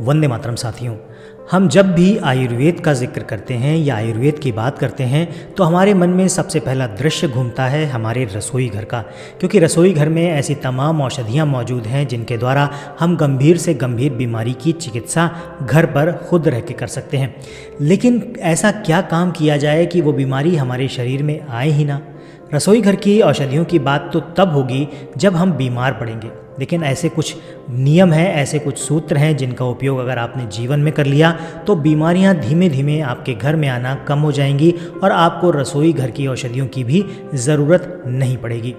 वंदे मातरम साथियों। हम जब भी आयुर्वेद का जिक्र करते हैं या आयुर्वेद की बात करते हैं तो हमारे मन में सबसे पहला दृश्य घूमता है हमारे रसोई घर का, क्योंकि रसोई घर में ऐसी तमाम औषधियाँ मौजूद हैं जिनके द्वारा हम गंभीर से गंभीर बीमारी की चिकित्सा घर पर खुद रह के कर सकते हैं। लेकिन ऐसा क्या काम किया जाए कि वो बीमारी हमारे शरीर में आए ही ना। रसोई घर की औषधियों की बात तो तब होगी जब हम बीमार पड़ेंगे, लेकिन ऐसे कुछ नियम हैं, ऐसे कुछ सूत्र हैं जिनका उपयोग अगर आपने जीवन में कर लिया तो बीमारियां धीमे धीमे आपके घर में आना कम हो जाएंगी और आपको रसोई घर की औषधियों की भी ज़रूरत नहीं पड़ेगी।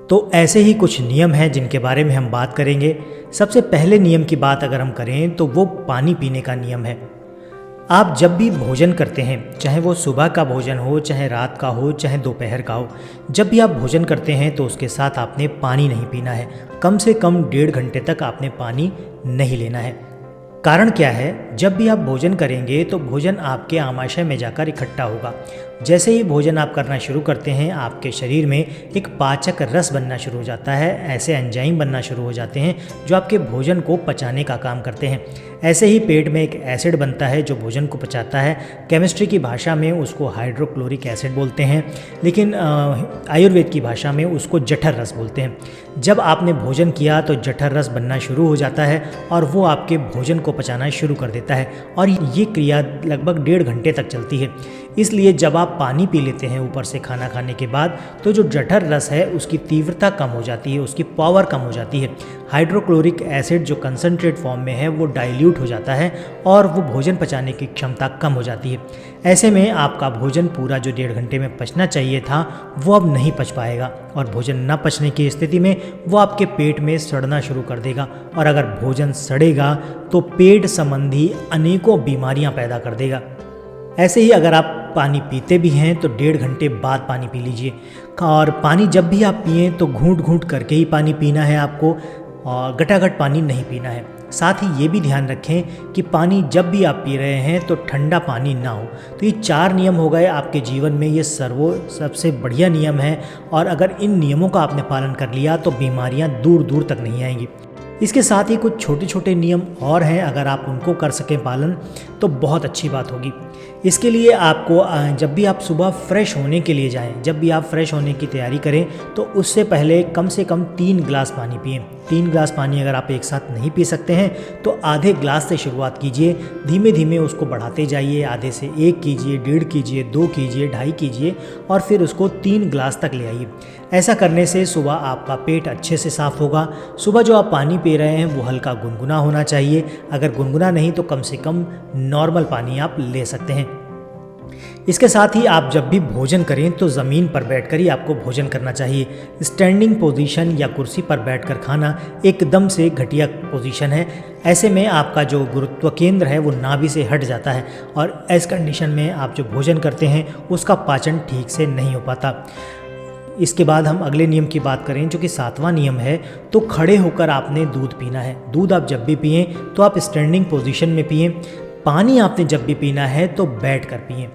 तो ऐसे ही कुछ नियम हैं जिनके बारे में हम बात करेंगे। सबसे पहले नियम की बात अगर हम करें तो वो पानी पीने का नियम है। आप जब भी भोजन करते हैं, चाहे वो सुबह का भोजन हो, चाहे रात का हो, चाहे दोपहर का हो, जब भी आप भोजन करते हैं तो उसके साथ आपने पानी नहीं पीना है। कम से कम 1.5 घंटे तक आपने पानी नहीं लेना है। कारण क्या है, जब भी आप भोजन करेंगे तो भोजन आपके आमाशय में जाकर इकट्ठा होगा। जैसे ही भोजन आप करना शुरू करते हैं आपके शरीर में एक पाचक रस बनना शुरू हो जाता है, ऐसे एंजाइम बनना शुरू हो जाते हैं जो आपके भोजन को पचाने का काम करते हैं। ऐसे ही पेट में एक एसिड बनता है जो भोजन को पचाता है। केमिस्ट्री की भाषा में उसको हाइड्रोक्लोरिक एसिड बोलते हैं, लेकिन आयुर्वेद की भाषा में उसको जठर रस बोलते हैं। जब आपने भोजन किया तो जठर रस बनना शुरू हो जाता है और वो आपके भोजन को पचाना शुरू कर देता है और ये क्रिया लगभग 1.5 घंटे तक चलती है। इसलिए जब आप पानी पी लेते हैं ऊपर से खाना खाने के बाद तो जो जठर रस है उसकी तीव्रता कम हो जाती है, उसकी पावर कम हो जाती है। हाइड्रोक्लोरिक एसिड जो कंसनट्रेट फॉर्म में है वो डाइल्यूट हो जाता है और वो भोजन पचाने की क्षमता कम हो जाती है। ऐसे में आपका भोजन पूरा जो 1.5 घंटे में पचना चाहिए था वो अब नहीं पच पाएगा और भोजन न पचने की स्थिति में वो आपके पेट में सड़ना शुरू कर देगा और अगर भोजन सड़ेगा तो पेट संबंधी अनेकों बीमारियां पैदा कर देगा। ऐसे ही अगर आप पानी पीते भी हैं तो 1.5 घंटे बाद पानी पी लीजिए और पानी जब भी आप पिएं तो घूंट घूंट करके ही पानी पीना है आपको और गटागट पानी नहीं पीना है। साथ ही ये भी ध्यान रखें कि पानी जब भी आप पी रहे हैं तो ठंडा पानी ना हो। तो ये 4 नियम हो गए आपके जीवन में, ये सबसे बढ़िया नियम है और अगर इन नियमों का आपने पालन कर लिया तो बीमारियां दूर दूर तक नहीं आएंगी। इसके साथ ही कुछ छोटे छोटे नियम और हैं, अगर आप उनको कर सकें पालन तो बहुत अच्छी बात होगी। इसके लिए आपको जब भी आप सुबह फ्रेश होने के लिए जाएं, जब भी आप फ्रेश होने की तैयारी करें तो उससे पहले कम से कम 3 गिलास पानी पिएं। 3 गिलास पानी अगर आप एक साथ नहीं पी सकते हैं तो आधे गिलास से शुरुआत कीजिए, धीमे धीमे उसको बढ़ाते जाइए। आधे से 1 कीजिए, 1.5 कीजिए, 2 कीजिए, 2.5 कीजिए और फिर उसको 3 गिलास तक ले आइए। ऐसा करने से सुबह आपका पेट अच्छे से साफ़ होगा। सुबह जो आप पानी पी रहे हैं वो हल्का गुनगुना होना चाहिए, अगर गुनगुना नहीं तो कम से कम नॉर्मल पानी आप ले सकते हैं। इसके साथ ही आप जब भी भोजन करें तो ज़मीन पर बैठकर ही आपको भोजन करना चाहिए। स्टैंडिंग पोजीशन या कुर्सी पर बैठकर खाना एकदम से घटिया पोजीशन है। ऐसे में आपका जो गुरुत्व केंद्र है वो नाभि से हट जाता है और इस कंडीशन में आप जो भोजन करते हैं उसका पाचन ठीक से नहीं हो पाता। इसके बाद हम अगले नियम की बात करें जो कि 7वां नियम है, तो खड़े होकर आपने दूध पीना है। दूध आप जब भी पिएं तो आप स्टैंडिंग पोजीशन में पिएं। पानी आपने जब भी पीना है तो बैठ कर पिएं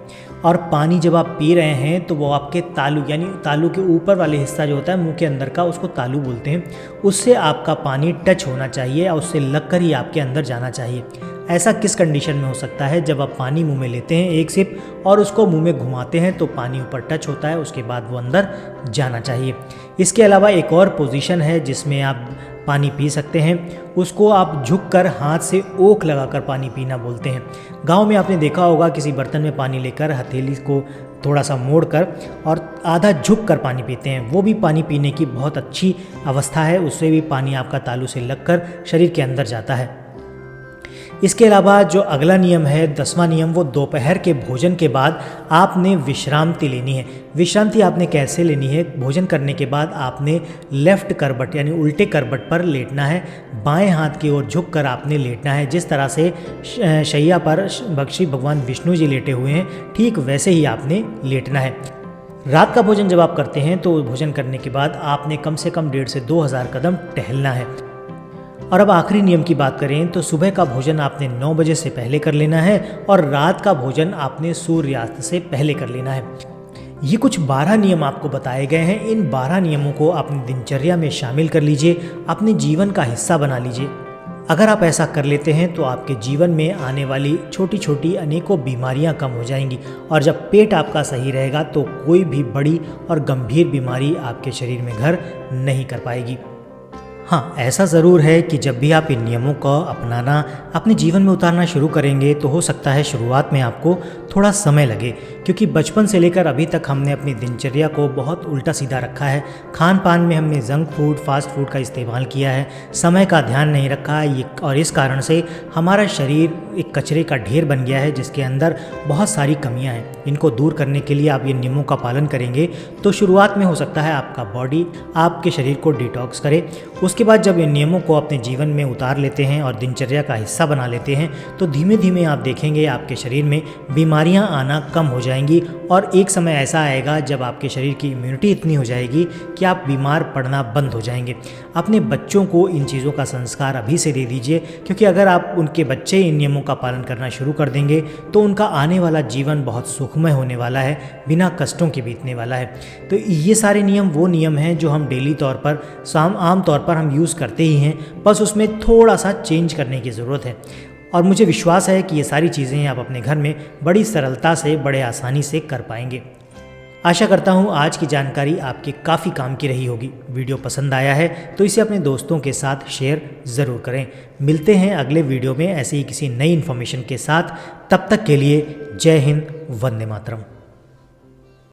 और पानी जब आप पी रहे हैं तो वो आपके तालू यानी तालू के ऊपर वाले हिस्सा जो होता है मुंह के अंदर का, उसको तालू बोलते हैं, उससे आपका पानी टच होना चाहिए और उससे लगकर ही आपके अंदर जाना चाहिए। ऐसा किस कंडीशन में हो सकता है, जब आप पानी मुंह में लेते हैं एक सिप और उसको मुंह में घुमाते हैं तो पानी ऊपर टच होता है, उसके बाद वो अंदर जाना चाहिए। इसके अलावा एक और पोजीशन है जिसमें आप पानी पी सकते हैं, उसको आप झुककर हाथ से ओक लगाकर पानी पीना बोलते हैं। गांव में आपने देखा होगा किसी बर्तन में पानी लेकर हथेली को थोड़ा सा मोड़कर और आधा झुक कर पानी पीते हैं, वो भी पानी पीने की बहुत अच्छी अवस्था है। उससे भी पानी आपका तालू से लगकर शरीर के अंदर जाता है। इसके अलावा जो अगला नियम है 10वां नियम, वो दोपहर के भोजन के बाद आपने विश्रांति लेनी है। विश्रांति आपने कैसे लेनी है, भोजन करने के बाद आपने लेफ्ट करवट यानी उल्टे करवट पर लेटना है। बाएं हाथ की ओर झुक कर आपने लेटना है। जिस तरह से शैया पर श्री भगवान विष्णु जी लेटे हुए हैं ठीक वैसे ही आपने लेटना है। रात का भोजन जब आप करते हैं तो भोजन करने के बाद आपने कम से कम 1.5 से 2,000 कदम टहलना है। और अब आखिरी नियम की बात करें तो सुबह का भोजन आपने 9 बजे से पहले कर लेना है और रात का भोजन आपने सूर्यास्त से पहले कर लेना है। ये कुछ 12 नियम आपको बताए गए हैं। इन 12 नियमों को अपनी दिनचर्या में शामिल कर लीजिए, अपने जीवन का हिस्सा बना लीजिए। अगर आप ऐसा कर लेते हैं तो आपके जीवन में आने वाली छोटी छोटी अनेकों बीमारियां कम हो जाएंगी, और जब पेट आपका सही रहेगा तो कोई भी बड़ी और गंभीर बीमारी आपके शरीर में घर नहीं कर पाएगी। हाँ, ऐसा ज़रूर है कि जब भी आप इन नियमों को अपनाना अपने जीवन में उतारना शुरू करेंगे तो हो सकता है शुरुआत में आपको थोड़ा समय लगे, क्योंकि बचपन से लेकर अभी तक हमने अपनी दिनचर्या को बहुत उल्टा सीधा रखा है। खान पान में हमने जंक फूड, फास्ट फूड का इस्तेमाल किया है, समय का ध्यान नहीं रखा है, और इस कारण से हमारा शरीर एक कचरे का ढेर बन गया है जिसके अंदर बहुत सारी कमियां हैं। इनको दूर करने के लिए आप ये नियमों का पालन करेंगे तो शुरुआत में हो सकता है आपका बॉडी आपके शरीर को डिटॉक्स करे। उसके बाद जब इन नियमों को अपने जीवन में उतार लेते हैं और दिनचर्या का हिस्सा बना लेते हैं तो धीमे धीमे आप देखेंगे आपके शरीर में बीमारियां आना कम हो जाएंगी, और एक समय ऐसा आएगा जब आपके शरीर की इम्यूनिटी इतनी हो जाएगी कि आप बीमार पड़ना बंद हो जाएंगे। अपने बच्चों को इन चीज़ों का संस्कार अभी से दे दीजिए, क्योंकि अगर आप उनके बच्चे इन नियमों का पालन करना शुरू कर देंगे तो उनका आने वाला जीवन बहुत सुखमय होने वाला है, बिना कष्टों के बीतने वाला है। तो ये सारे नियम वो नियम हैं जो हम डेली तौर पर आम तौर पर हम यूज़ करते ही हैं, बस उसमें थोड़ा सा चेंज करने की ज़रूरत है। और मुझे विश्वास है कि ये सारी चीज़ें आप अपने घर में बड़ी सरलता से, बड़े आसानी से कर पाएंगे। आशा करता हूँ आज की जानकारी आपके काफ़ी काम की रही होगी। वीडियो पसंद आया है तो इसे अपने दोस्तों के साथ शेयर ज़रूर करें। मिलते हैं अगले वीडियो में ऐसे ही किसी नई इन्फॉर्मेशन के साथ। तब तक के लिए जय हिंद, वंदे मातरम।